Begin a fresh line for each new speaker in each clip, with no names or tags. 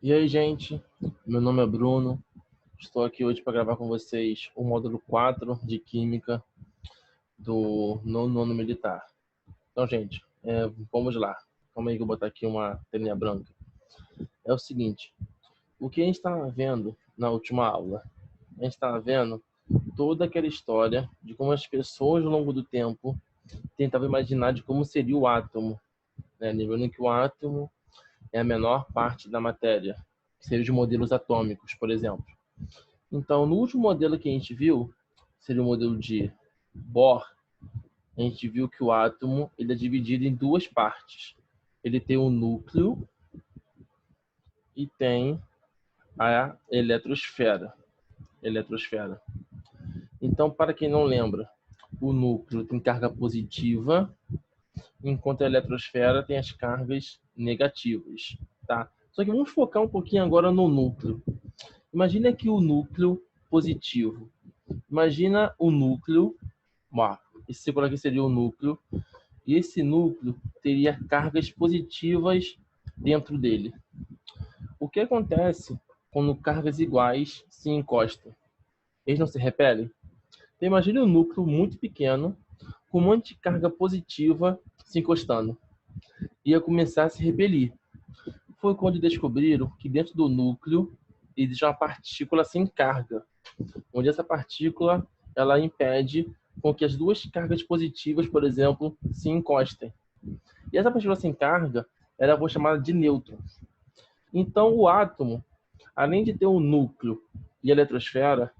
E aí, gente, meu nome é Bruno, estou aqui hoje para gravar com vocês o módulo 4 de Química do nono ano militar. Então, gente, vamos lá. Calma aí que eu vou botar aqui uma telinha branca. É o seguinte, o que a gente estava vendo na última aula? A gente estava vendo toda aquela história de como as pessoas, ao longo do tempo, tentavam imaginar de como seria o átomo, né? Lembrando que o átomo é a menor parte da matéria, que seria os modelos atômicos, por exemplo. Então, no último modelo que a gente viu, seria o modelo de Bohr, a gente viu que o átomo ele é dividido em duas partes. Ele tem o núcleo e tem a eletrosfera. Então, para quem não lembra, o núcleo tem carga positiva, enquanto a eletrosfera tem as cargas negativas, tá? Só que vamos focar um pouquinho agora no núcleo. Imagina aqui o núcleo positivo. Imagina o núcleo, esse símbolo aqui seria o núcleo, e esse núcleo teria cargas positivas dentro dele. O que acontece quando cargas iguais se encostam? Eles não se repelem? Então imagine um núcleo muito pequeno, com um monte de carga positiva se encostando. Ia começar a se repelir. Foi quando descobriram que dentro do núcleo existe uma partícula sem carga, onde essa partícula ela impede com que as duas cargas positivas, por exemplo, se encostem. E essa partícula sem carga era vou chamada de nêutron. Então, o átomo, além de ter um núcleo e a eletrosfera,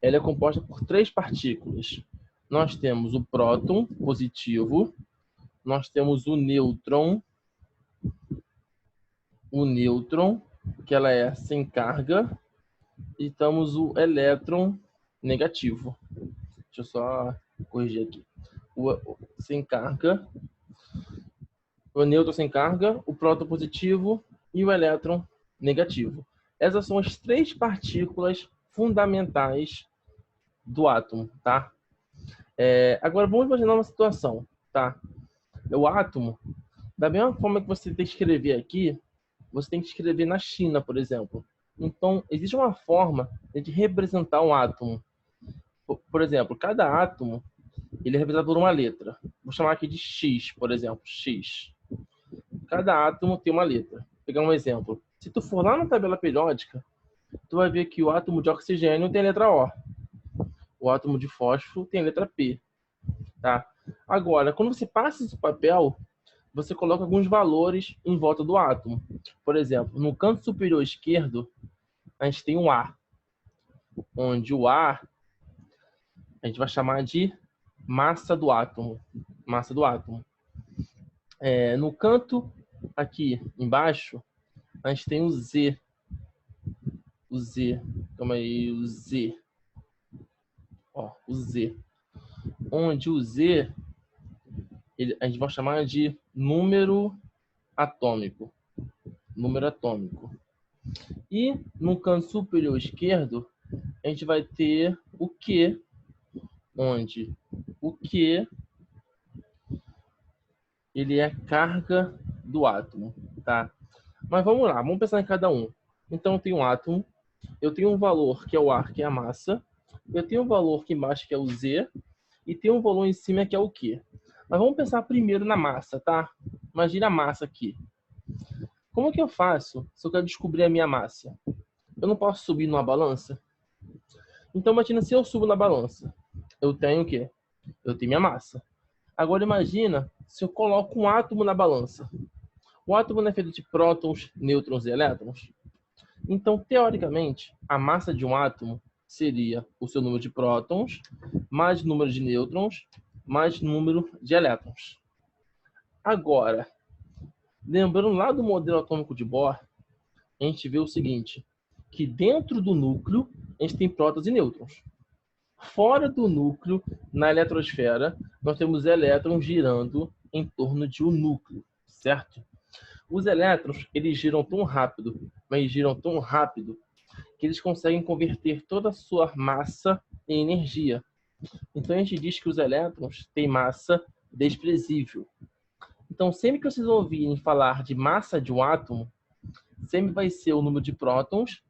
ela é composta por três partículas. Nós temos o próton positivo, nós temos o nêutron, que ela é sem carga, e temos o elétron negativo. Deixa eu só corrigir aqui. Sem carga, o nêutron sem carga, o próton positivo e o elétron negativo. Essas são as três partículas fundamentais do átomo, tá? Agora vamos imaginar uma situação, tá? O átomo, da mesma forma que você tem que escrever aqui, você tem que escrever na China, por exemplo. Então, existe uma forma de representar um átomo. Por exemplo, cada átomo ele é representado por uma letra. Vou chamar aqui de X, por exemplo, X. Cada átomo tem uma letra. Vou pegar um exemplo. Se tu for lá na tabela periódica, tu vai ver que o átomo de oxigênio tem a letra O. O átomo de fósforo tem a letra P. Tá? Agora, quando você passa esse papel, você coloca alguns valores em volta do átomo. Por exemplo, no canto superior esquerdo, a gente tem um A, onde o A a gente vai chamar de massa do átomo. Massa do átomo. No canto aqui embaixo, a gente tem o Z. O Z. Calma aí, o Z. Ó, o Z. Onde o Z a gente vai chamar de número atômico. Número atômico. E no canto superior esquerdo, a gente vai ter o Q, onde o Q ele é a carga do átomo, tá? Mas vamos lá, vamos pensar em cada um. Então eu tenho um átomo, eu tenho um valor que é o A, que é a massa, eu tenho um valor aqui embaixo que é o Z, e tem um valor em cima que é o Q. Mas vamos pensar primeiro na massa, tá? Imagina a massa aqui. Como que eu faço se eu quero descobrir a minha massa? Eu não posso subir numa balança? Então imagina se eu subo na balança. Eu tenho o quê? Eu tenho minha massa. Agora imagina se eu coloco um átomo na balança. O átomo não é feito de prótons, nêutrons e elétrons? Então, teoricamente, a massa de um átomo seria o seu número de prótons, mais número de nêutrons, mais número de elétrons. Agora, lembrando lá do modelo atômico de Bohr, a gente vê o seguinte, que dentro do núcleo, a gente tem prótons e nêutrons. Fora do núcleo, na eletrosfera, nós temos elétrons girando em torno de um núcleo, certo? Os elétrons, eles giram tão rápido, mas giram tão rápido, que eles conseguem converter toda a sua massa em energia. Então a gente diz que os elétrons têm massa desprezível. Então sempre que vocês ouvirem falar de massa de um átomo, sempre vai ser o número de prótons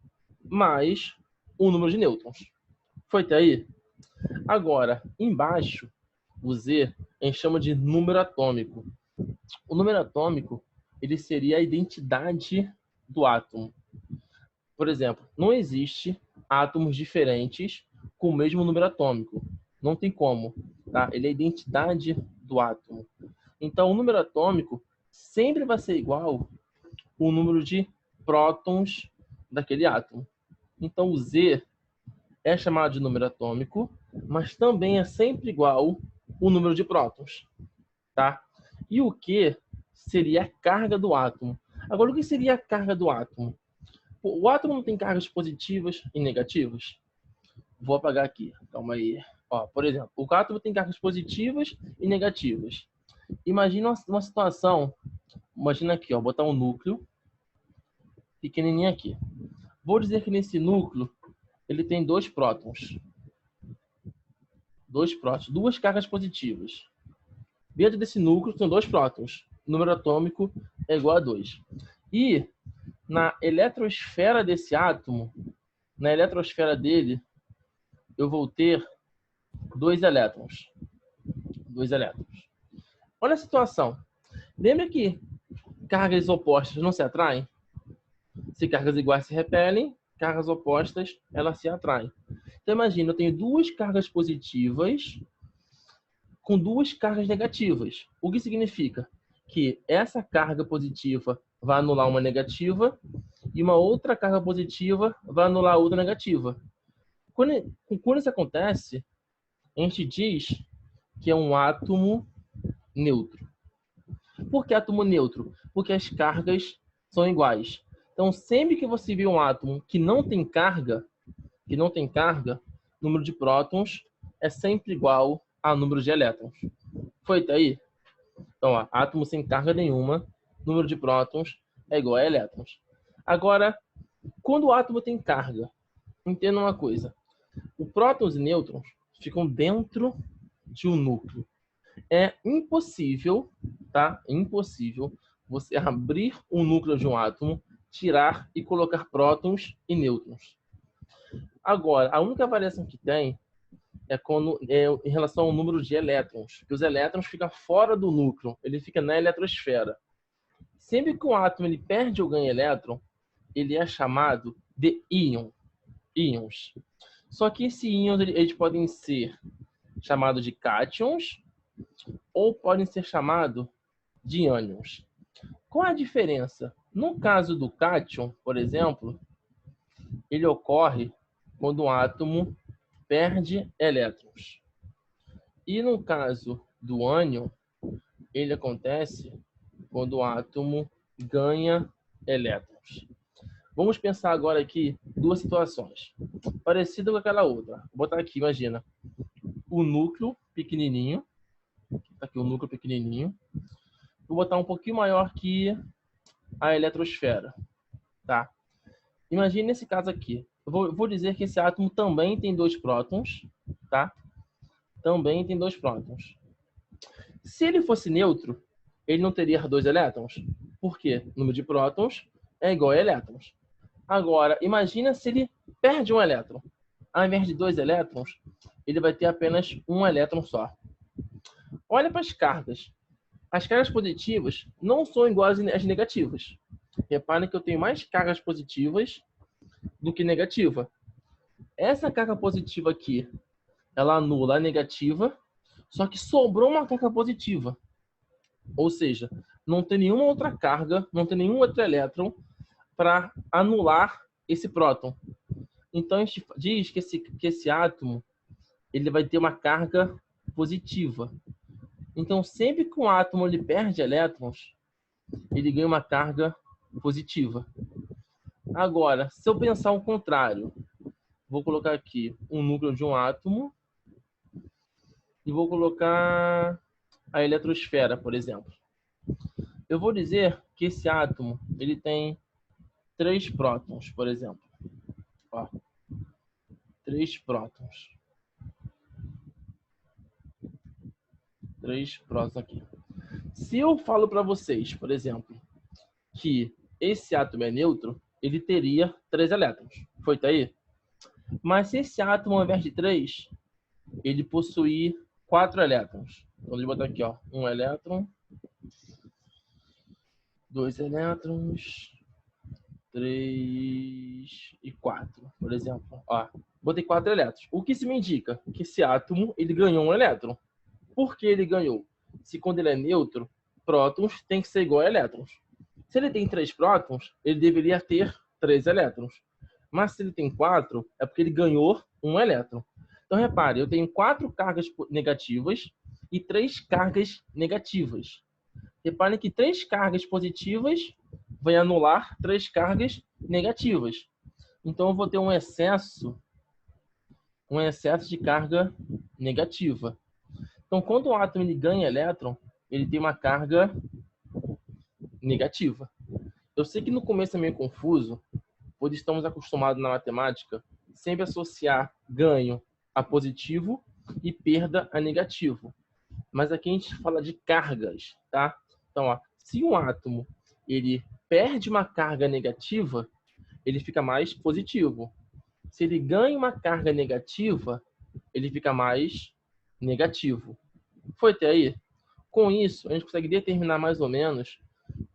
mais o número de nêutrons. Foi até aí? Agora, embaixo, o Z, a gente chama de número atômico. O número atômico, ele seria a identidade do átomo. Por exemplo, não existe átomos diferentes com o mesmo número atômico. Não tem como, tá? Ele é a identidade do átomo. Então, o número atômico sempre vai ser igual ao número de prótons daquele átomo. Então, o Z é chamado de número atômico, mas também é sempre igual ao número de prótons, tá? E o Q seria a carga do átomo. Agora, o que seria a carga do átomo? O átomo não tem cargas positivas e negativas? Vou apagar aqui, calma aí. Ó, por exemplo, o átomo tem cargas positivas e negativas. Imagina uma situação, imagina aqui, ó, botar um núcleo pequenininho aqui. Vou dizer que nesse núcleo ele tem dois prótons. Duas cargas positivas. Dentro desse núcleo tem dois prótons. O número atômico é igual a 2. E na eletrosfera desse átomo, na eletrosfera dele, eu vou ter dois elétrons. Olha a situação. Lembra que cargas opostas não se atraem? Se cargas iguais se repelem, cargas opostas elas se atraem. Então imagina, eu tenho duas cargas positivas com duas cargas negativas. O que significa? Que essa carga positiva vai anular uma negativa e uma outra carga positiva vai anular a outra negativa. Quando isso acontece, a gente diz que é um átomo neutro. Por que átomo neutro? Porque as cargas são iguais. Então, sempre que você vê um átomo que não tem carga, o número de prótons é sempre igual ao número de elétrons. Foi até aí? Então, ó, átomo sem carga nenhuma, número de prótons é igual a elétrons. Agora, quando o átomo tem carga, entenda uma coisa. Os prótons e nêutrons ficam dentro de um núcleo. É impossível, tá? É impossível você abrir o núcleo de um átomo, tirar e colocar prótons e nêutrons. Agora, a única variação que tem é em relação ao número de elétrons, que os elétrons ficam fora do núcleo, ele fica na eletrosfera. Sempre que um átomo ele perde ou ganha elétron, ele é chamado de íons. Só que esses íons eles podem ser chamados de cátions ou podem ser chamados de ânions. Qual a diferença? No caso do cátion, por exemplo, ele ocorre quando um átomo perde elétrons. E no caso do ânion, ele acontece quando o átomo ganha elétrons. Vamos pensar agora aqui duas situações, parecida com aquela outra. Vou botar aqui, imagina, o núcleo pequenininho, aqui o núcleo pequenininho. Vou botar um pouquinho maior que a eletrosfera, tá? Imagine nesse caso aqui. Eu vou dizer que esse átomo também tem dois prótons, tá? Também tem dois prótons. Se ele fosse neutro, ele não teria dois elétrons. Por quê? O número de prótons é igual a elétrons. Agora, imagina se ele perde um elétron. Ao invés de dois elétrons, ele vai ter apenas um elétron só. Olha para as cargas. As cargas positivas não são iguais às negativas. Reparem que eu tenho mais cargas positivas do que negativa. Essa carga positiva aqui, ela anula a negativa, só que sobrou uma carga positiva. Ou seja, não tem nenhuma outra carga, não tem nenhum outro elétron para anular esse próton. Então, a gente diz que esse átomo ele vai ter uma carga positiva. Então, sempre que um átomo ele perde elétrons, ele ganha uma carga positiva. Agora, se eu pensar o contrário, vou colocar aqui um núcleo de um átomo e vou colocar a eletrosfera, por exemplo. Eu vou dizer que esse átomo ele tem 3 prótons, por exemplo. Ó, 3 prótons. 3 prótons aqui. Se eu falo para vocês, por exemplo, que esse átomo é neutro, ele teria 3 elétrons. Foi, tá aí? Mas se esse átomo, ao invés de 3, ele possui 4 elétrons. Então, deixa eu botar aqui, ó. 1 elétron, 2 elétrons, 3 e 4, por exemplo. Ó, botei 4 elétrons. O que isso me indica? Que esse átomo ele ganhou 1 elétron. Por que ele ganhou? Se quando ele é neutro, prótons tem que ser igual a elétrons. Se ele tem 3 prótons, ele deveria ter 3 elétrons. Mas se ele tem 4, é porque ele ganhou 1 elétron. Então, repare, eu tenho 4 cargas negativas e 3 cargas negativas. Reparem que 3 cargas positivas vai anular 3 cargas negativas. Então, eu vou ter um excesso de carga negativa. Então, quando o átomo ele ganha elétron, ele tem uma carga negativa. Eu sei que no começo é meio confuso, pois estamos acostumados na matemática sempre associar ganho a positivo e perda a negativo. Mas aqui a gente fala de cargas, tá? Então, ó, se um átomo ele perde uma carga negativa, ele fica mais positivo. Se ele ganha uma carga negativa, ele fica mais negativo. Foi até aí? Com isso, a gente consegue determinar mais ou menos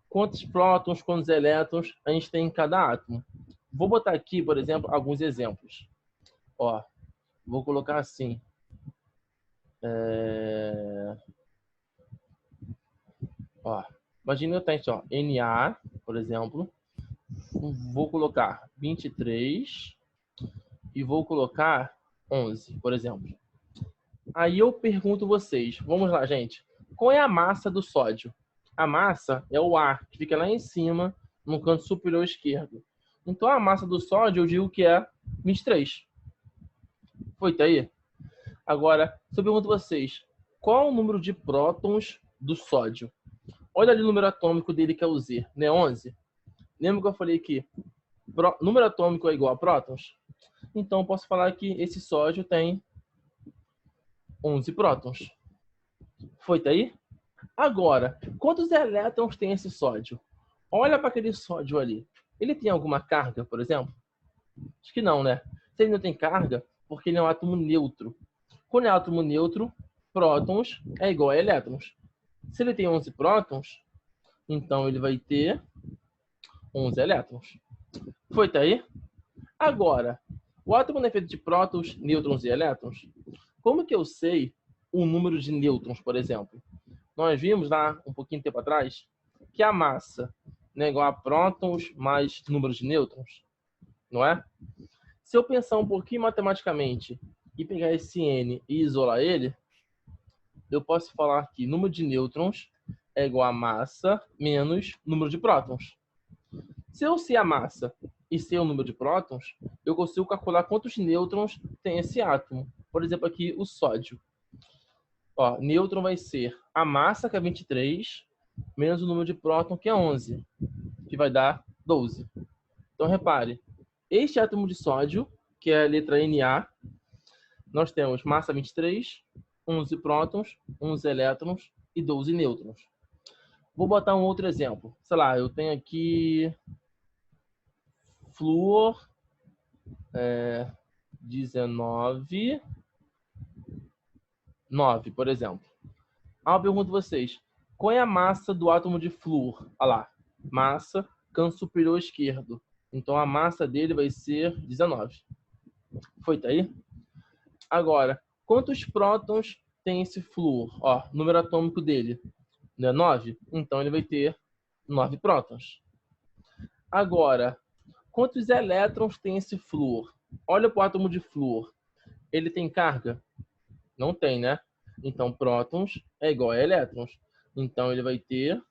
quantos prótons, quantos elétrons a gente tem em cada átomo. Vou botar aqui, por exemplo, alguns exemplos. Ó, vou colocar assim. Ó, imagina eu tenho, ó, Na, por exemplo. Vou colocar 23 e vou colocar 11, por exemplo. Aí eu pergunto vocês, vamos lá, gente. Qual é a massa do sódio? A massa é o A, que fica lá em cima, no canto superior esquerdo. Então a massa do sódio eu digo que é 23. Foi, tá aí? Agora, se eu pergunto vocês, qual é o número de prótons do sódio? Olha ali o número atômico dele, que é o Z, né? 11. Lembra que eu falei que número atômico é igual a prótons? Então, eu posso falar que esse sódio tem 11 prótons. Foi, tá aí? Agora, quantos elétrons tem esse sódio? Olha para aquele sódio ali. Ele tem alguma carga, por exemplo? Acho que não, né? Se ele não tem carga, porque ele é um átomo neutro. Quando é átomo neutro, prótons é igual a elétrons. Se ele tem 11 prótons, então ele vai ter 11 elétrons. Foi, tá aí? Agora, o átomo é feito de prótons, nêutrons e elétrons. Como que eu sei o número de nêutrons, por exemplo? Nós vimos lá, um pouquinho de tempo atrás, que a massa é igual a prótons mais número de nêutrons, não é? Se eu pensar um pouquinho matematicamente e pegar esse N e isolar ele, eu posso falar que número de nêutrons é igual a massa menos número de prótons. Se eu sei a massa e sei o número de prótons, eu consigo calcular quantos nêutrons tem esse átomo. Por exemplo, aqui o sódio. Ó, nêutron vai ser a massa, que é 23, menos o número de próton, que é 11, que vai dar 12. Então, repare, este átomo de sódio, que é a letra Na, nós temos massa 23, 11 prótons, 11 elétrons e 12 nêutrons. Vou botar um outro exemplo. Sei lá, eu tenho aqui flúor 19, 9, por exemplo. Aí eu pergunto a vocês, qual é a massa do átomo de flúor? Olha lá, massa, canto superior esquerdo. Então a massa dele vai ser 19. Foi, tá aí? Agora, quantos prótons tem esse flúor? Ó, número atômico dele, não é 9? Então ele vai ter 9 prótons. Agora, quantos elétrons tem esse flúor? Olha para o átomo de flúor. Ele tem carga? Não tem, né? Então, prótons é igual a elétrons. Então, ele vai ter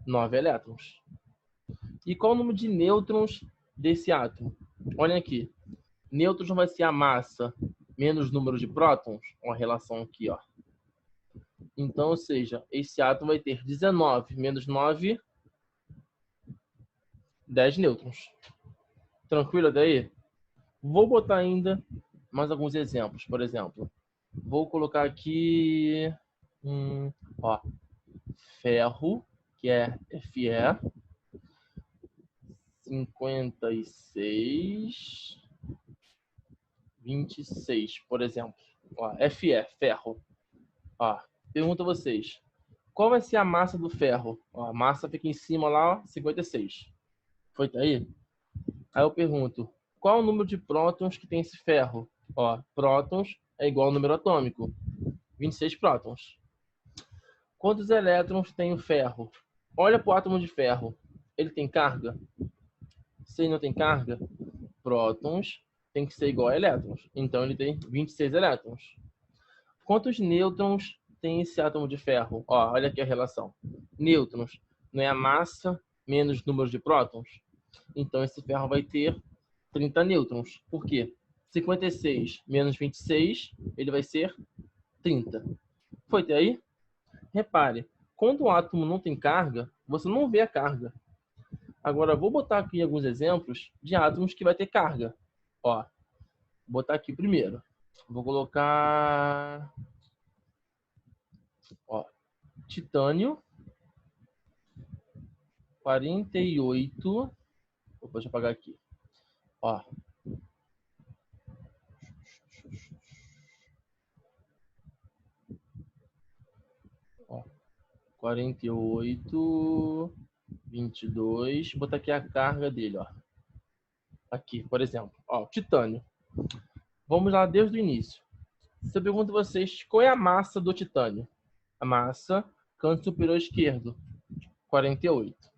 9 elétrons. E qual o número de nêutrons desse átomo? Olha aqui. Nêutrons vai ser a massa menos o número de prótons. Uma relação aqui, ó. Então, ou seja, esse átomo vai ter 19 menos 9, 10 nêutrons. Tranquilo daí? Vou botar ainda mais alguns exemplos. Por exemplo, vou colocar aqui ó, ferro, que é Fe, 56, 26, por exemplo. Ó, Fe, ferro. Ó, pergunto a vocês. Qual vai ser a massa do ferro? Ó, a massa fica em cima lá, ó, 56. Foi aí? Aí eu pergunto, qual o número de prótons que tem esse ferro? Ó, prótons é igual ao número atômico. 26 prótons. Quantos elétrons tem o ferro? Olha para o átomo de ferro. Ele tem carga? Se ele não tem carga, prótons tem que ser igual a elétrons. Então ele tem 26 elétrons. Quantos nêutrons tem esse átomo de ferro? Ó, olha aqui a relação. Nêutrons não é a massa menos o número de prótons? Então esse ferro vai ter 30 nêutrons. Por quê? 56 menos 26, ele vai ser 30. Foi até aí? Repare, quando o átomo não tem carga, você não vê a carga. Agora, vou botar aqui alguns exemplos de átomos que vai ter carga. Ó, vou botar aqui primeiro. Vou colocar... Ó, titânio. 48. Opa, deixa eu apagar aqui. Ó. Ó. 48, 22. Vou botar aqui a carga dele, ó. Aqui, por exemplo. Ó, titânio. Vamos lá desde o início. Se eu pergunto a vocês qual é a massa do titânio? A massa, canto superior esquerdo, 48.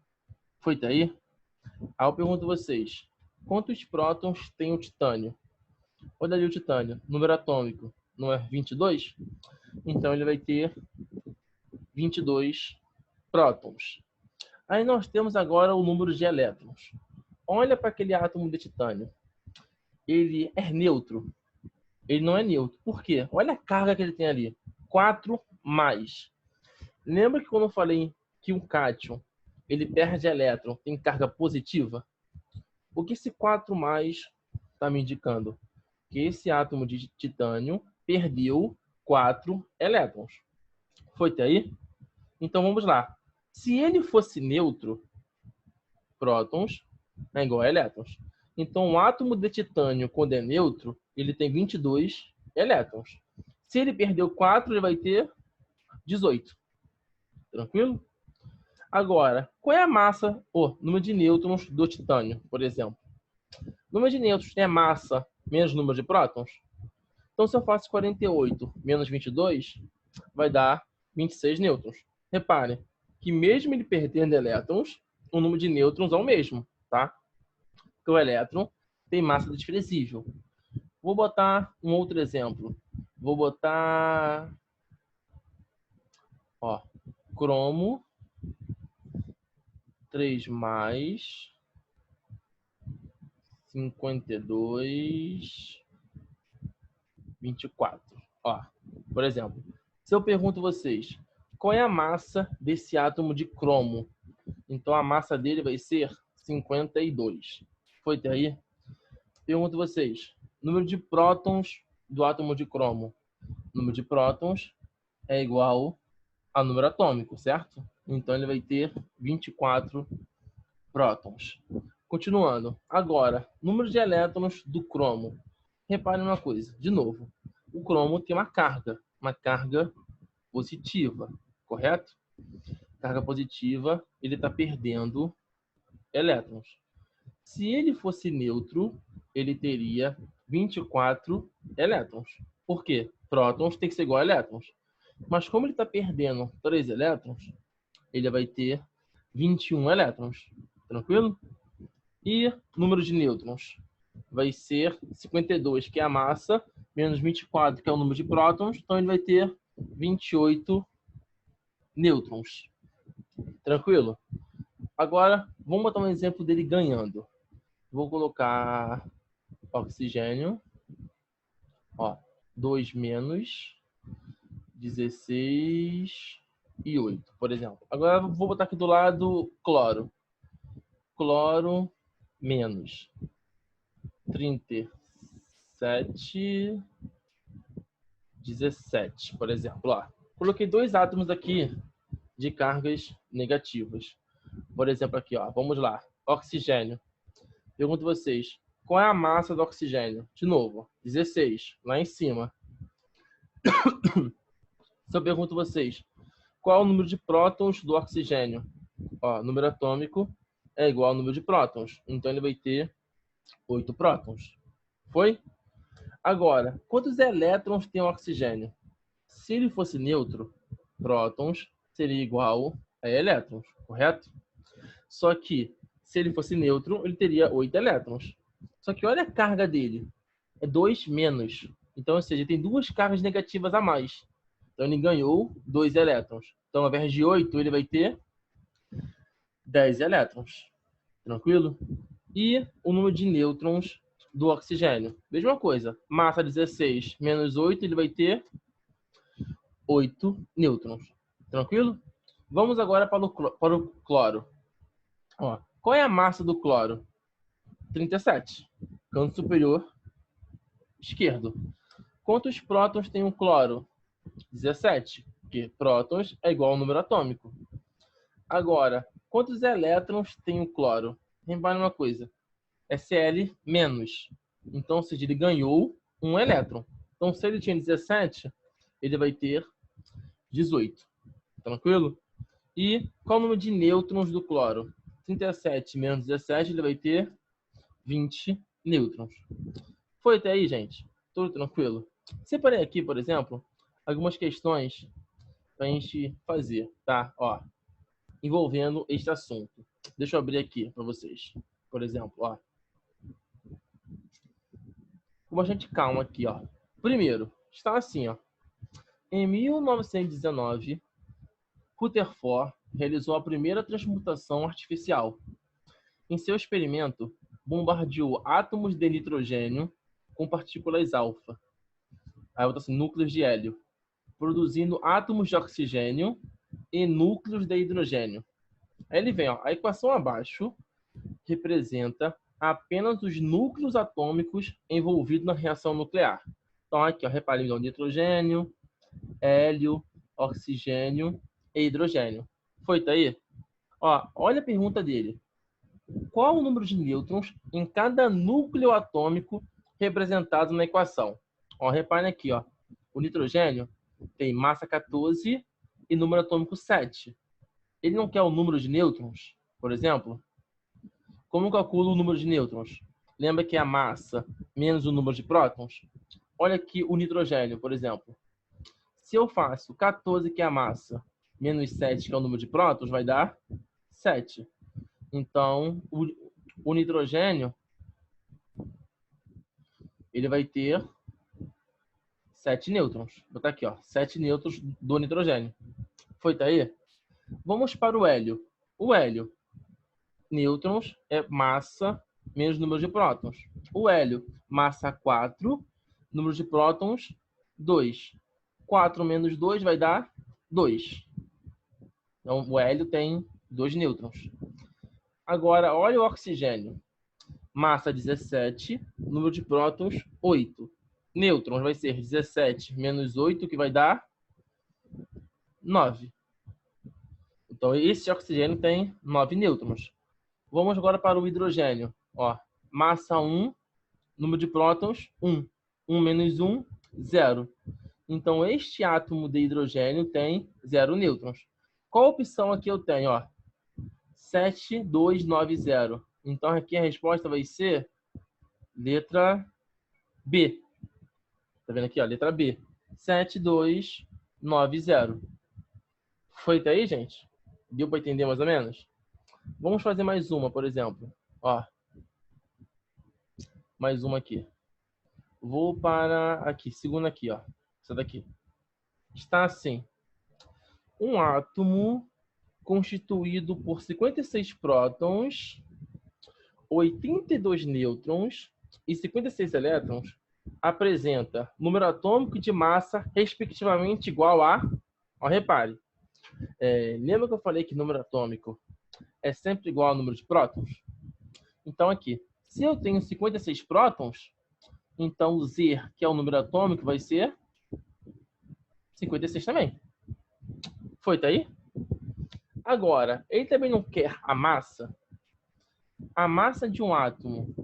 Foi daí? Aí eu pergunto a vocês, quantos prótons tem o titânio? Olha ali o titânio, número atômico, não é 22? Então ele vai ter 22 prótons. Aí nós temos agora o número de elétrons. Olha para aquele átomo de titânio. Ele é neutro. Ele não é neutro. Por quê? Olha a carga que ele tem ali. 4 mais. Lembra que quando eu falei que um cátion ele perde elétron, tem carga positiva? O que esse 4 mais está me indicando? Que esse átomo de titânio perdeu 4 elétrons. Foi até aí? Então vamos lá. Se ele fosse neutro, prótons é igual a elétrons. Então o átomo de titânio, quando é neutro, ele tem 22 elétrons. Se ele perdeu 4, ele vai ter 18. Tranquilo? Agora, qual é a massa, ou número de nêutrons do titânio, por exemplo? O número de nêutrons é massa menos número de prótons? Então, se eu faço 48 menos 22, vai dar 26 nêutrons. Repare que mesmo ele perdendo elétrons, o número de nêutrons é o mesmo, tá? Porque o elétron tem massa desprezível. Vou botar um outro exemplo. Vou botar... Ó, cromo 3 mais 52, 24. Ó, por exemplo, se eu pergunto a vocês, qual é a massa desse átomo de cromo? Então a massa dele vai ser 52. Foi até aí? Pergunto a vocês, número de prótons do átomo de cromo. O número de prótons é igual ao número atômico, certo? Então ele vai ter 24 prótons. Continuando. Agora, número de elétrons do cromo. Repare uma coisa, de novo. O cromo tem uma carga positiva, correto? Carga positiva, ele está perdendo elétrons. Se ele fosse neutro, ele teria 24 elétrons. Por quê? Prótons tem que ser igual a elétrons. Mas como ele está perdendo 3 elétrons, ele vai ter 21 elétrons. Tranquilo? E número de nêutrons vai ser 52, que é a massa, menos 24, que é o número de prótons. Então ele vai ter 28 nêutrons. Tranquilo? Agora, vamos botar um exemplo dele ganhando. Vou colocar oxigênio. Ó, 2 menos 16 e 8, por exemplo. Agora vou botar aqui do lado cloro. Cloro menos 37, 17, por exemplo. Ó, coloquei 2 átomos aqui de cargas negativas. Por exemplo, aqui, ó, vamos lá. Oxigênio. Pergunto a vocês, qual é a massa do oxigênio? De novo, 16, lá em cima. Se eu pergunto a vocês, qual é o número de prótons do oxigênio? Ó, número atômico é igual ao número de prótons. Então, ele vai ter 8 prótons. Foi? Agora, quantos elétrons tem o oxigênio? Se ele fosse neutro, prótons seria igual a elétrons, correto? Só que, se ele fosse neutro, ele teria 8 elétrons. Só que olha a carga dele. É 2 menos. Então, ou seja, tem duas cargas negativas a mais. Então, ele ganhou 2 elétrons. Então, ao invés de 8, ele vai ter 10 elétrons. Tranquilo? E o número de nêutrons do oxigênio. Mesma coisa. Massa 16 menos 8, ele vai ter 8 nêutrons. Tranquilo? Vamos agora para o cloro. Ó, qual é a massa do cloro? 37. Canto superior esquerdo. Quantos prótons tem o cloro? 17. Porque prótons é igual ao número atômico. Agora, quantos elétrons tem o cloro? Repare uma coisa. É Cl menos. Então, ou seja, ele ganhou um elétron. Então, se ele tinha 17, ele vai ter 18. Tranquilo? E qual o número de nêutrons do cloro? 37 menos 17, ele vai ter 20 nêutrons. Foi até aí, gente? Tudo tranquilo? Separei aqui, por exemplo, algumas questões para a gente fazer, tá? Ó, envolvendo este assunto. Deixa eu abrir aqui para vocês. Por exemplo, ó. Com bastante calma aqui, ó. Primeiro, está assim, ó. Em 1919, Rutherford realizou a primeira transmutação artificial. Em seu experimento, bombardeou átomos de nitrogênio com partículas alfa, aí botou assim, núcleos de hélio, produzindo átomos de oxigênio e núcleos de hidrogênio. Aí ele vem, ó, a equação abaixo representa apenas os núcleos atômicos envolvidos na reação nuclear. Então aqui, ó, repare, então, nitrogênio, hélio, oxigênio e hidrogênio. Foi, tá aí? Ó, olha a pergunta dele. Qual o número de nêutrons em cada núcleo atômico representado na equação? Ó, repare aqui, ó. O nitrogênio tem massa 14 e número atômico 7. Ele não quer o número de nêutrons, por exemplo? Como eu calculo o número de nêutrons? Lembra que é a massa menos o número de prótons? Olha aqui o nitrogênio, por exemplo. Se eu faço 14, que é a massa, menos 7, que é o número de prótons, vai dar 7. Então, o nitrogênio, ele vai ter 7 nêutrons. Vou botar aqui, ó, 7 nêutrons do nitrogênio. Foi, tá aí? Vamos para o hélio. O hélio, nêutrons é massa menos número de prótons. O hélio, massa 4, número de prótons 2. 4 menos 2 vai dar 2. Então, o hélio tem 2 nêutrons. Agora, olha o oxigênio. Massa 17, número de prótons 8. Nêutrons vai ser 17 menos 8, que vai dar 9. Então, esse oxigênio tem 9 nêutrons. Vamos agora para o hidrogênio. Ó, massa 1, número de prótons 1. 1 menos 1, 0. Então, este átomo de hidrogênio tem 0 nêutrons. Qual opção aqui eu tenho? Ó? 7290. Então, aqui a resposta vai ser letra B. Tá vendo aqui? Ó, letra B. 7290. Foi até aí, gente? Deu para entender mais ou menos? Vamos fazer mais uma, por exemplo. Ó, mais uma aqui. Vou para aqui, segunda aqui, ó. Essa daqui. Está assim. Um átomo constituído por 56 prótons, 82 nêutrons e 56 elétrons apresenta número atômico de massa respectivamente igual a... Ó, repare. Lembra que eu falei que número atômico é sempre igual ao número de prótons? Então aqui, se eu tenho 56 prótons, então o Z, que é o número atômico, vai ser 56 também. Foi, tá aí? Agora, ele também não quer a massa. a massa de um átomo,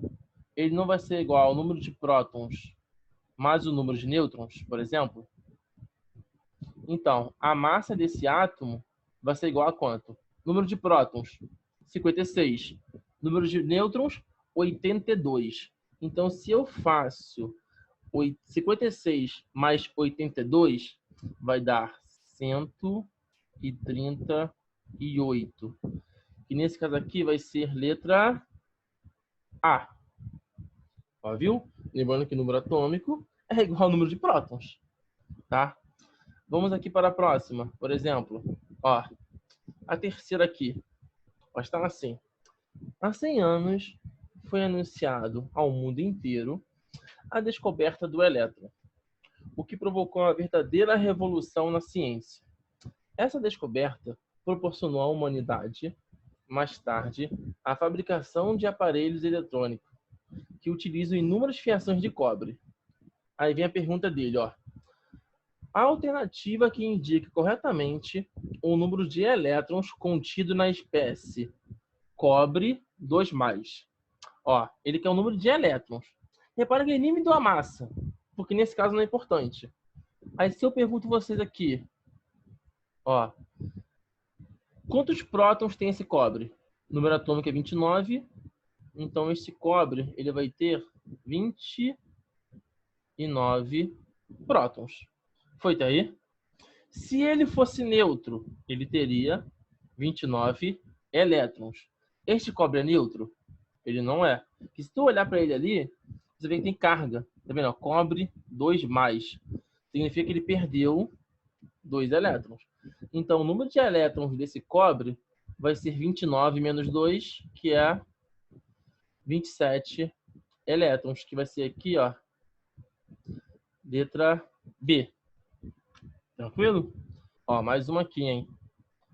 ele não vai ser igual ao número de prótons mais o número de nêutrons, por exemplo? Então, a massa desse átomo vai ser igual a quanto? Número de prótons, 56. Número de nêutrons, 82. Então, se eu faço 56 mais 82, vai dar 138. E nesse caso aqui vai ser letra A. Ó, viu? Lembrando que o número atômico é igual ao número de prótons, tá? Vamos aqui para a próxima. Por exemplo, ó, a terceira aqui. Ó, está assim. Há 100 anos foi anunciado ao mundo inteiro a descoberta do elétron, o que provocou uma verdadeira revolução na ciência. Essa descoberta proporcionou à humanidade, mais tarde, a fabricação de aparelhos eletrônicos que utilizam inúmeras fiações de cobre. Aí vem a pergunta dele, ó. A alternativa que indica corretamente o número de elétrons contido na espécie cobre 2+. Ó, ele quer o número de elétrons. Repara que ele nem me deu a massa, porque nesse caso não é importante. Aí se eu pergunto vocês aqui, ó, quantos prótons tem esse cobre? O número atômico é 29, então esse cobre ele vai ter 29 prótons. Foi até aí? Se ele fosse neutro, ele teria 29 elétrons. Este cobre é neutro? Ele não é. Porque se tu olhar para ele ali, você vê que tem carga. Tá vendo? Cobre 2+. Significa que ele perdeu 2 elétrons. Então, o número de elétrons desse cobre vai ser 29 menos 2, que é 27 elétrons, que vai ser aqui, ó, letra B. Tranquilo? Ó, mais uma aqui, hein?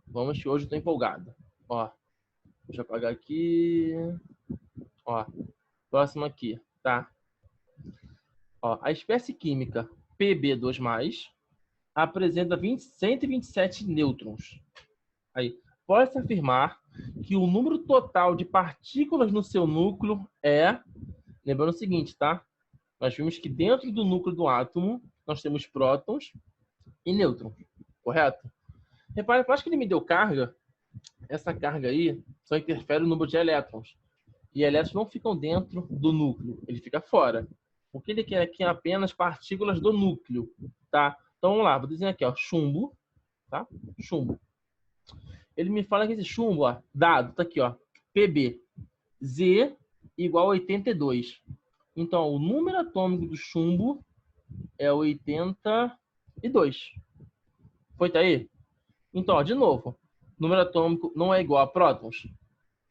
Vamos que hoje eu tô empolgado. Ó, deixa eu apagar aqui. Ó, próximo aqui, tá? Ó, a espécie química Pb2+, apresenta 127 nêutrons. Aí, pode-se afirmar que o número total de partículas no seu núcleo é... Lembrando o seguinte, tá? Nós vimos que dentro do núcleo do átomo, nós temos prótons e nêutrons, correto? Repare, eu acho que ele me deu carga. Essa carga aí só interfere no número de elétrons. E elétrons não ficam dentro do núcleo, ele fica fora. O que ele quer aqui é apenas partículas do núcleo, tá? Então vamos lá, vou desenhar aqui, ó, chumbo, tá? Chumbo. Ele me fala que esse chumbo, ó, dado, tá aqui, ó, Pb, Z igual a 82. Então, o número atômico do chumbo é 82. Foi até aí? Então, ó, de novo, número atômico não é igual a prótons.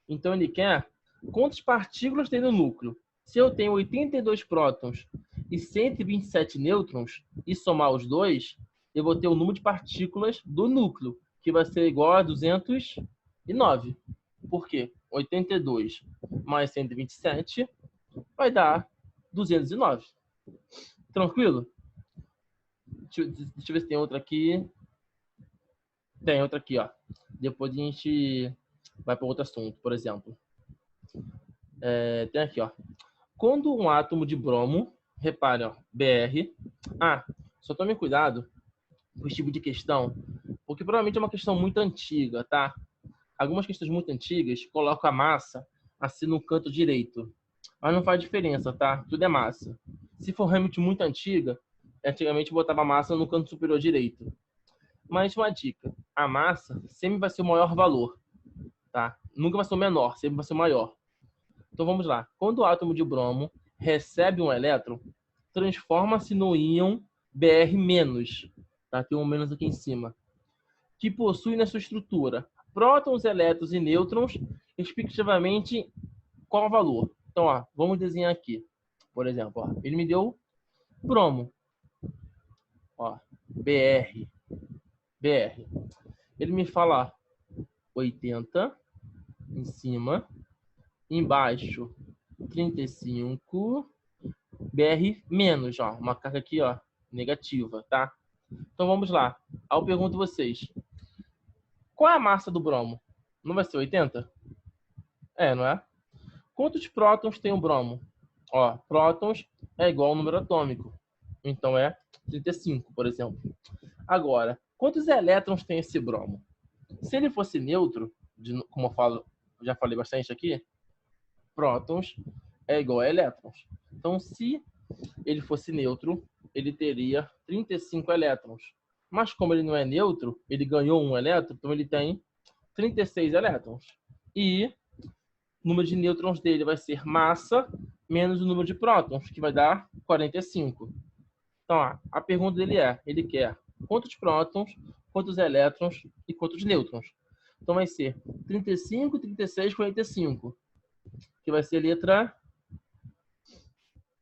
Então, ele quer quantas partículas tem no núcleo. Se eu tenho 82 prótons e 127 nêutrons, e somar os dois, eu vou ter o número de partículas do núcleo, que vai ser igual a 209. Por quê? 82 mais 127 vai dar 209. Tranquilo? Deixa eu ver se tem outra aqui. Tem outra aqui, ó. Depois a gente vai para outro assunto, por exemplo. Tem aqui, ó. Quando um átomo de bromo, repare, ó, Br. Ah, só tome cuidado com esse tipo de questão, porque provavelmente é uma questão muito antiga, tá? Algumas questões muito antigas colocam a massa assim no canto direito. Mas não faz diferença, tá? Tudo é massa. Se for realmente muito antiga, antigamente botava a massa no canto superior direito. Mas uma dica, a massa sempre vai ser o maior valor, tá? Nunca vai ser o menor, sempre vai ser o maior. Então vamos lá. Quando o átomo de bromo recebe um elétron, transforma-se no íon Br-, tá? Tem um menos aqui em cima, que possui na sua estrutura prótons, elétrons e nêutrons, respectivamente, qual o valor? Então, ó, vamos desenhar aqui. Por exemplo, ó, ele me deu bromo. Ó, Br. Ele me fala 80 em cima, embaixo 35, Br menos, ó, uma carga aqui, ó, negativa, tá? Então vamos lá. Aí eu pergunto a vocês, qual é a massa do bromo? Não vai ser 80? É, não é? Quantos prótons tem o bromo? Ó, prótons é igual ao número atômico. Então é 35, por exemplo. Agora, quantos elétrons tem esse bromo? Se ele fosse neutro, como já falei bastante aqui, prótons é igual a elétrons. Então, se ele fosse neutro, ele teria 35 elétrons. Mas como ele não é neutro, ele ganhou um elétron, então ele tem 36 elétrons. E o número de nêutrons dele vai ser massa menos o número de prótons, que vai dar 45. Então, ó, a pergunta dele ele quer quantos prótons, quantos elétrons e quantos nêutrons. Então, vai ser 35, 36, 45, que vai ser a letra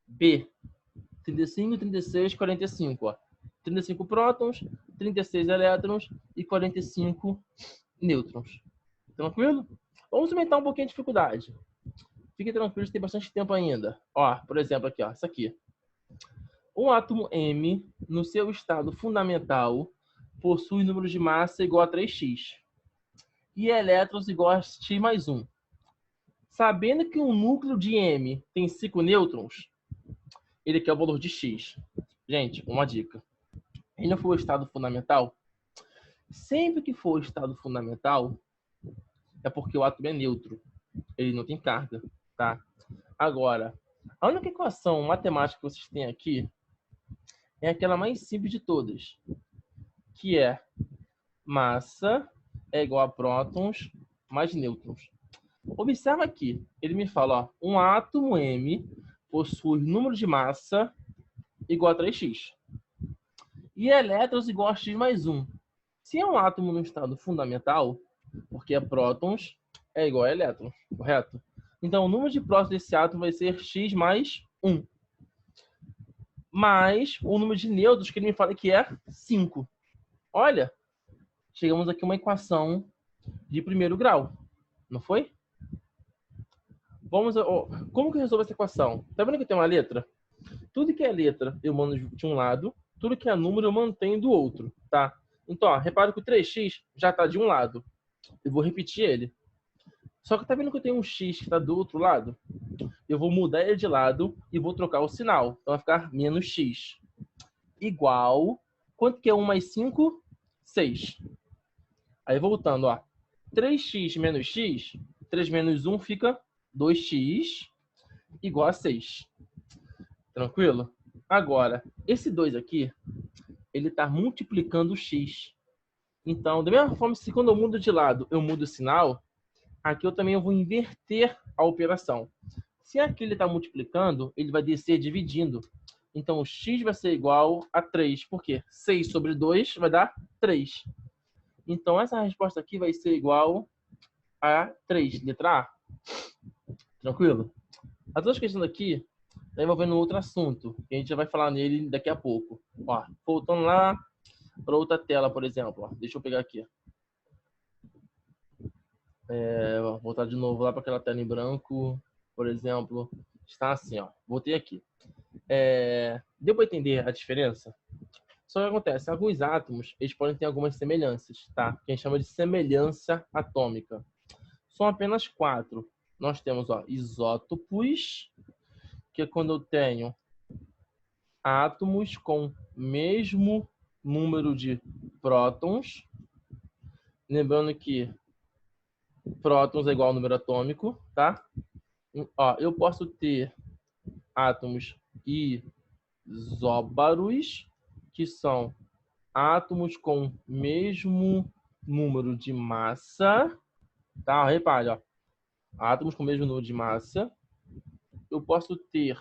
B. 35, 36, 45. Ó. 35 prótons, 36 elétrons e 45 nêutrons. Tranquilo? Vamos aumentar um pouquinho a dificuldade. Fique tranquilo, tem bastante tempo ainda. Ó, por exemplo, aqui, ó, isso aqui. Um átomo M, no seu estado fundamental, possui número de massa igual a 3x e elétrons igual a x mais 1. Sabendo que um núcleo de M tem 5 nêutrons, ele quer o valor de x. Gente, uma dica. Ainda for o estado fundamental, sempre que for o estado fundamental, é porque o átomo é neutro. Ele não tem carga, tá? Agora, a única equação matemática que vocês têm aqui é aquela mais simples de todas, que é massa é igual a prótons mais nêutrons. Observa aqui, ele me fala, ó, um átomo M possui número de massa igual a 3x e elétrons igual a x mais 1. Se é um átomo no estado fundamental, porque é prótons, é igual a elétrons, correto? Então, o número de prótons desse átomo vai ser x mais 1. Mais o número de nêutrons que ele me fala que é 5. Olha, chegamos aqui a uma equação de primeiro grau, não foi? Vamos, como que eu resolvo essa equação? Tá vendo que tem uma letra? Tudo que é letra eu mando de um lado, tudo que é número eu mantenho do outro, tá? Então, ó, repara que o 3x já está de um lado. Eu vou repetir ele. Só que tá vendo que eu tenho um x que está do outro lado? Eu vou mudar ele de lado e vou trocar o sinal. Então vai ficar menos x. Igual, quanto que é 1 mais 5? 6. Aí voltando, ó. 3x menos x, 3 menos 1 fica 2x igual a 6. Tranquilo? Agora, esse 2 aqui, ele está multiplicando o x. Então, da mesma forma, se quando eu mudo de lado, eu mudo o sinal, aqui eu também vou inverter a operação. Se aqui ele está multiplicando, ele vai descer dividindo. Então, o x vai ser igual a 3. Por quê? 6 sobre 2 vai dar 3. Então, essa resposta aqui vai ser igual a 3, letra A. Tranquilo? As outras questões aqui estão envolvendo outro assunto, que a gente já vai falar nele daqui a pouco. Ó, voltando lá para outra tela, por exemplo. Ó, deixa eu pegar aqui. Vou voltar de novo lá para aquela tela em branco. Por exemplo, está assim, ó. Voltei aqui. Deu para entender a diferença? Só que acontece, alguns átomos, eles podem ter algumas semelhanças, tá? Que a gente chama de semelhança atômica. São apenas 4. Nós temos, ó, isótopos, que é quando eu tenho átomos com mesmo número de prótons. Lembrando que prótons é igual ao número atômico, tá? Ó, eu posso ter átomos isóbaros, que são átomos com mesmo número de massa, tá? Repare, ó, átomos com mesmo número de massa. Eu posso ter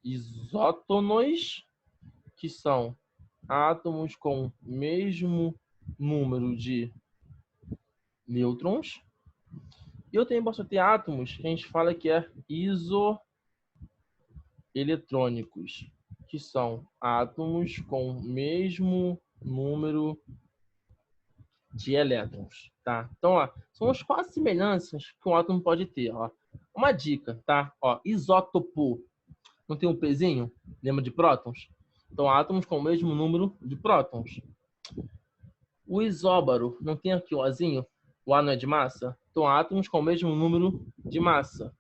isótonos, que são átomos com mesmo número de nêutrons. E eu também posso ter átomos que a gente fala que é isoeletrônicos, que são átomos com mesmo número de elétrons, tá? Então, ó, são as 4 semelhanças que um átomo pode ter, ó. Uma dica, tá? Ó, isótopo, não tem um Pzinho? Lembra de prótons? Então, átomos com o mesmo número de prótons. O isóbaro, não tem aqui o Azinho? O A não é de massa? Então, átomos com o mesmo número de massa.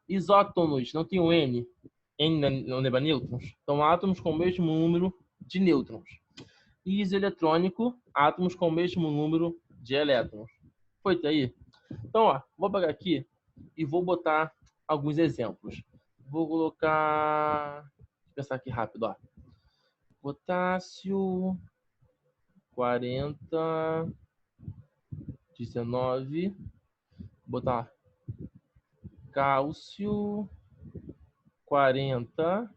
Isótonos, não tem o N. N não leva nêutrons. Então, átomos com o mesmo número de nêutrons. Isoeletrônico, átomos com o mesmo número de elétrons. Foi aí? Então, ó, vou pegar aqui e vou botar alguns exemplos. Vou colocar... Vou pensar aqui rápido, ó. Potássio, 40, 19. Vou botar cálcio, 40,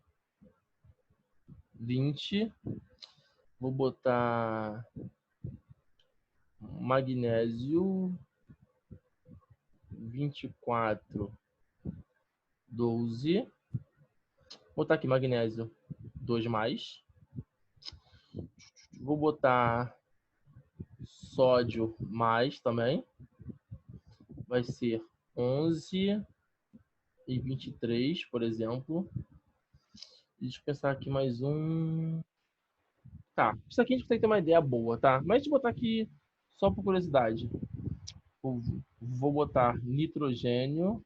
20. Vou botar magnésio, 24, 12. Vou botar aqui magnésio 2 mais. Vou botar sódio mais também. Vai ser 11 e 23, por exemplo. Deixa eu pensar aqui mais um. Tá, isso aqui a gente consegue ter uma ideia boa, tá? Mas deixa eu botar aqui só por curiosidade. Vou botar nitrogênio,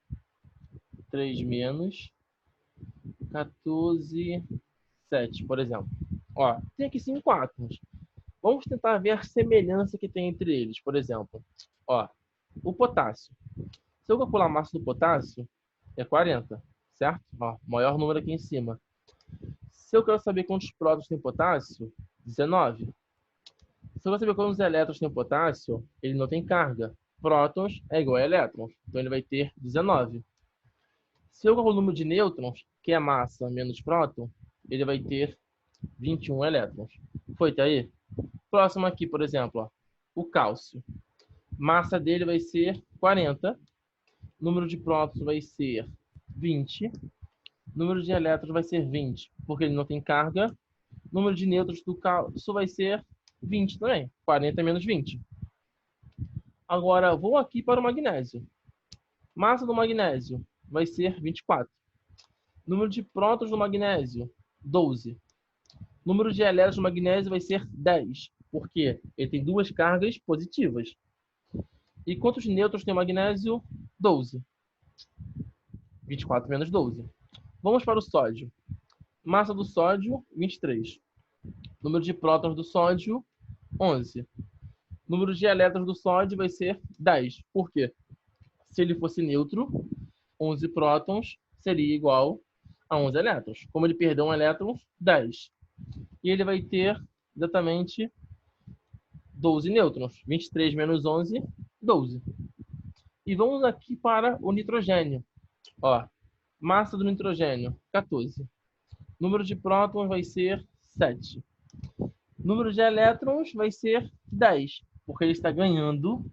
3 menos, 14, 7, por exemplo. Ó, tem aqui 5 átomos. Vamos tentar ver a semelhança que tem entre eles. Por exemplo, ó, o potássio. Se eu calcular a massa do potássio, é 40, certo? Ó, maior número aqui em cima. Se eu quero saber quantos prótons tem potássio, 19. Se eu quero saber quantos elétrons tem potássio, ele não tem carga. Prótons é igual a elétrons, então ele vai ter 19. Se eu calculo o número de nêutrons, que é massa menos próton, ele vai ter 21 elétrons. Foi, tá aí? Próximo aqui, por exemplo, ó, o cálcio. Massa dele vai ser 40. Número de prótons vai ser 20. Número de elétrons vai ser 20, porque ele não tem carga. Número de nêutrons do cálcio vai ser 20 também. 40 menos 20. Agora, vou aqui para o magnésio. Massa do magnésio vai ser 24. Número de prótons do magnésio, 12. Número de elétrons do magnésio vai ser 10, porque ele tem duas cargas positivas. E quantos nêutrons tem o magnésio? 12. 24 menos 12. Vamos para o sódio. Massa do sódio, 23. Número de prótons do sódio, 11. Número de elétrons do sódio vai ser 10. Por quê? Se ele fosse neutro, 11 prótons seria igual a 11 elétrons. Como ele perdeu um elétron, 10. E ele vai ter exatamente 12 nêutrons. 23 menos 11, 12. E vamos aqui para o nitrogênio. Ó, massa do nitrogênio, 14. Número de prótons vai ser 7. Número de elétrons vai ser 10, porque ele está ganhando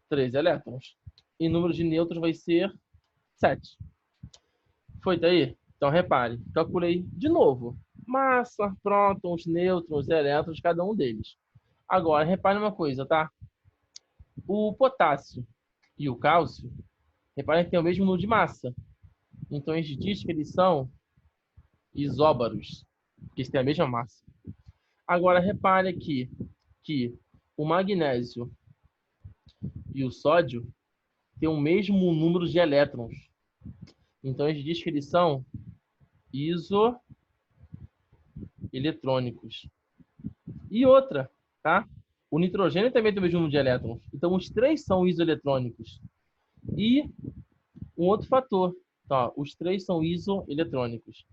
3 elétrons. E número de nêutrons vai ser 7. Foi daí? Então, repare, calculei de novo. Massa, prótons, nêutrons, elétrons, cada um deles. Agora, repare uma coisa, tá? O potássio e o cálcio, repare que tem o mesmo número de massa. Então, a gente diz que eles são isóbaros, porque eles têm a mesma massa. Agora, repare aqui que o magnésio e o sódio têm o mesmo número de elétrons. Então, a gente diz que eles são isoeletrônicos. E outra, tá? O nitrogênio também tem o mesmo número de elétrons. Então, os três são isoeletrônicos. E um outro fator, tá? Os três são isoeletrônicos.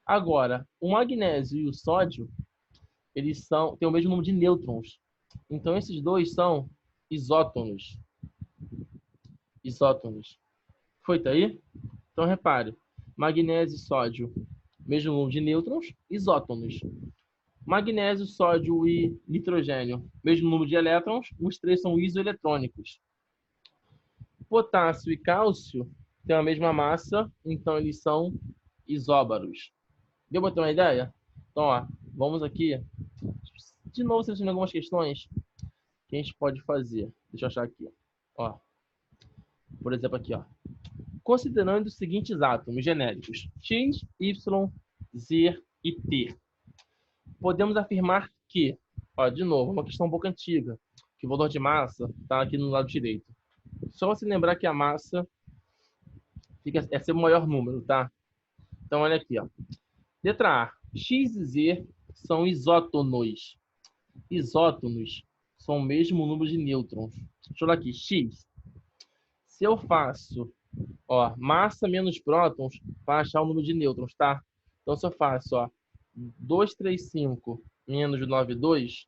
Agora, o magnésio e o sódio, eles têm o mesmo número de nêutrons. Então, esses dois são isótonos. Isótonos. Foi, tá aí? Então, repare. Magnésio e sódio, mesmo número de nêutrons, isótonos. Magnésio, sódio e nitrogênio, mesmo número de elétrons, os três são isoeletrônicos. Potássio e cálcio têm a mesma massa, então eles são isóbaros. Deu para ter uma ideia? Então, ó, vamos aqui. De novo, selecionando algumas questões que a gente pode fazer. Deixa eu achar aqui. Ó. Por exemplo, aqui, ó. Considerando os seguintes átomos genéricos, X, Y, Z e T, podemos afirmar que, ó, de novo, uma questão um pouco antiga, que o valor de massa está aqui no lado direito. Só você lembrar que a massa é seu maior número, tá? Então, olha aqui, ó. Letra A. X e Z são isótonos. Isótonos são o mesmo número de nêutrons. Deixa eu olhar aqui. X. Se eu faço, ó, massa menos prótons para achar o número de nêutrons, tá? Então, se eu faço, ó, 235 menos 92,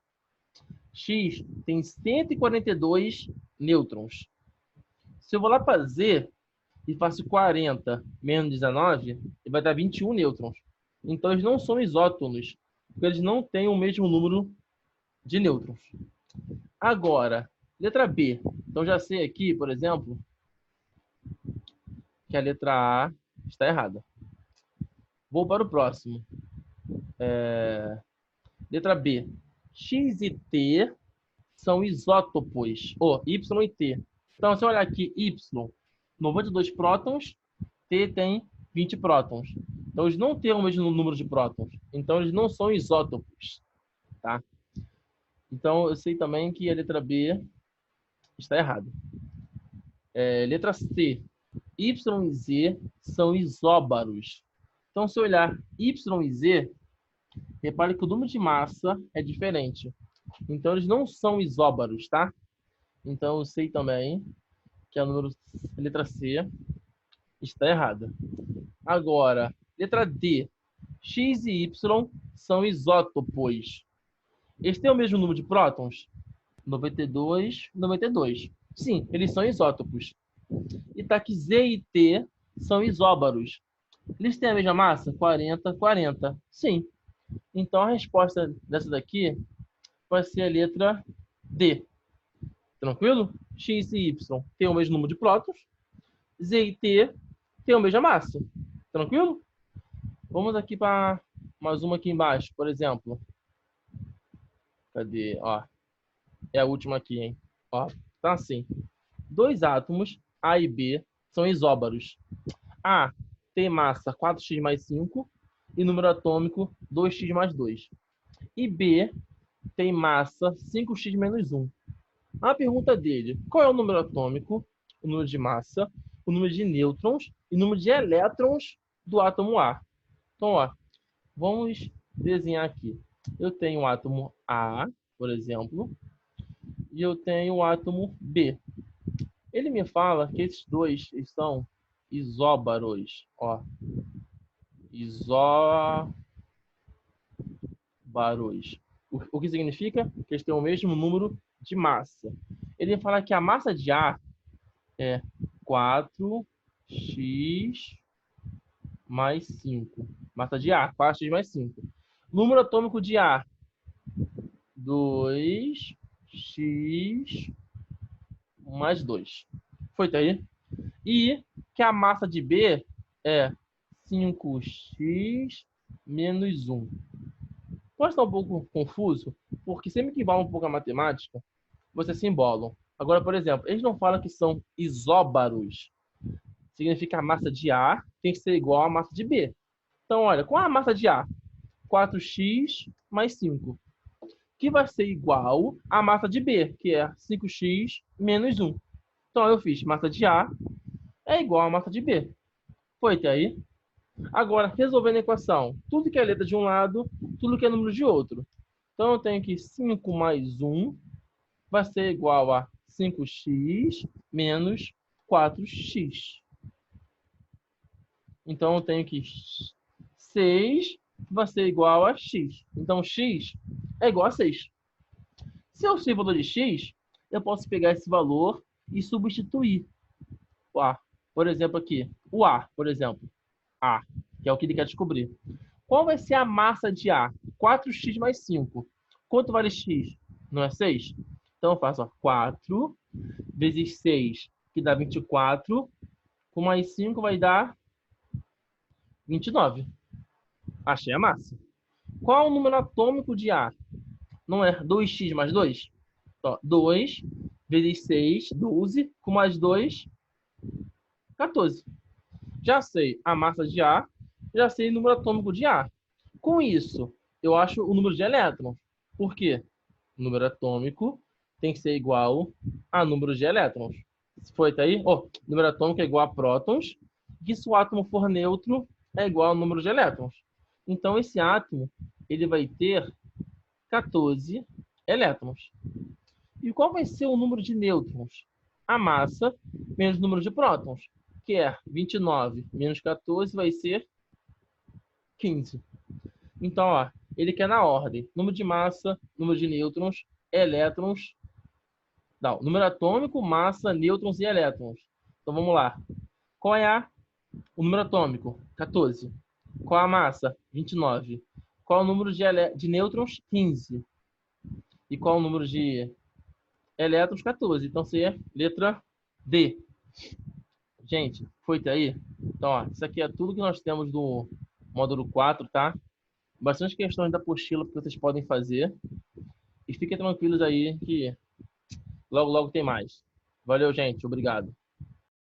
X tem 142 nêutrons. Se eu vou lá para Z e faço 40 menos 19, vai dar 21 nêutrons. Então, eles não são isótonos, porque eles não têm o mesmo número de nêutrons. Agora, letra B. Então, já sei aqui, por exemplo, que a letra A está errada. Vou para o próximo. Letra B. X e T são isótopos. Y e T. Então, se eu olhar aqui, Y, 92 prótons, T tem 20 prótons. Então, eles não têm o mesmo número de prótons. Então, eles não são isótopos. Tá? Então, eu sei também que a letra B está errada. Letra C. Y e Z são isóbaros. Então, se eu olhar Y e Z, repare que o número de massa é diferente. Então, eles não são isóbaros, tá? Então, eu sei também que a letra C está errada. Agora, letra D. X e Y são isótopos. Eles têm o mesmo número de prótons? 92, 92. Sim, eles são isótopos. E tá aqui Z e T são isóbaros. Eles têm a mesma massa? 40, 40. Sim. Então, a resposta dessa daqui vai ser a letra D. Tranquilo? X e Y têm o mesmo número de prótons. Z e T têm a mesma massa. Tranquilo? Vamos aqui para mais uma aqui embaixo, por exemplo. Cadê? Ó, é a última aqui, hein? Ó, tá assim. Dois átomos, A e B, são isóbaros. A tem massa 4x mais 5 e número atômico 2x mais 2. E B tem massa 5x menos 1. A pergunta dele, qual é o número atômico, o número de massa, o número de nêutrons e o número de elétrons do átomo A? Então, ó, vamos desenhar aqui. Eu tenho o átomo A, por exemplo, e eu tenho o átomo B. Ele me fala que esses dois são isóbaros. Ó, isóbaros. O que significa? Que eles têm o mesmo número de massa. Ele fala que a massa de A é 4x mais 5. Massa de A, 4x mais 5. Número atômico de A, 2x mais 2. Foi até aí? E que a massa de B é 5x menos 1. Pode estar um pouco confuso, porque sempre que vai um pouco a matemática, você se embolam. Agora, por exemplo, eles não falam que são isóbaros. Significa que a massa de A tem que ser igual à massa de B. Então, olha, qual é a massa de A? 4x mais 5. Que vai ser igual à massa de B, que é 5x menos 1. Então, eu fiz massa de A é igual à massa de B. Foi até aí? Agora, resolvendo a equação, tudo que é letra de um lado, tudo que é número de outro. Então, eu tenho que 5 mais 1 vai ser igual a 5x menos 4x. Então, eu tenho que 6 vai ser igual a x. Então, x é igual a 6. Se eu sei o valor de x, eu posso pegar esse valor e substituir o A. Por exemplo, aqui, o A, por exemplo. A, que é o que ele quer descobrir. Qual vai ser a massa de A? 4x mais 5. Quanto vale x? Não é 6? Então, eu faço 4 vezes 6, que dá 24. Com mais 5 vai dar 29. Achei a massa. Qual é o número atômico de A? Não é 2x mais 2? Então, 2 vezes 6, 12. Com mais 2, 14. Já sei a massa de A, já sei o número atômico de A. Com isso, eu acho o número de elétrons. Por quê? O número atômico tem que ser igual a número de elétrons. Se foi até aí? Número atômico é igual a prótons. E se o átomo for neutro, é igual ao número de elétrons. Então, esse átomo ele vai ter 14 elétrons. E qual vai ser o número de nêutrons? A massa menos o número de prótons, que é 29 menos 14 vai ser 15. Então, ele quer na ordem. Número de massa, número de nêutrons, elétrons. Não, número atômico, massa, nêutrons e elétrons. Então, vamos lá. Qual é o número atômico? 14. Qual a massa? 29. Qual o número de nêutrons? 15. E qual o número de elétrons? 14. Então, seria letra D. Gente, foi até aí? Então, isso aqui é tudo que nós temos do módulo 4, tá? Bastante questões da apostila que vocês podem fazer. E fiquem tranquilos aí que logo, logo tem mais. Valeu, gente. Obrigado.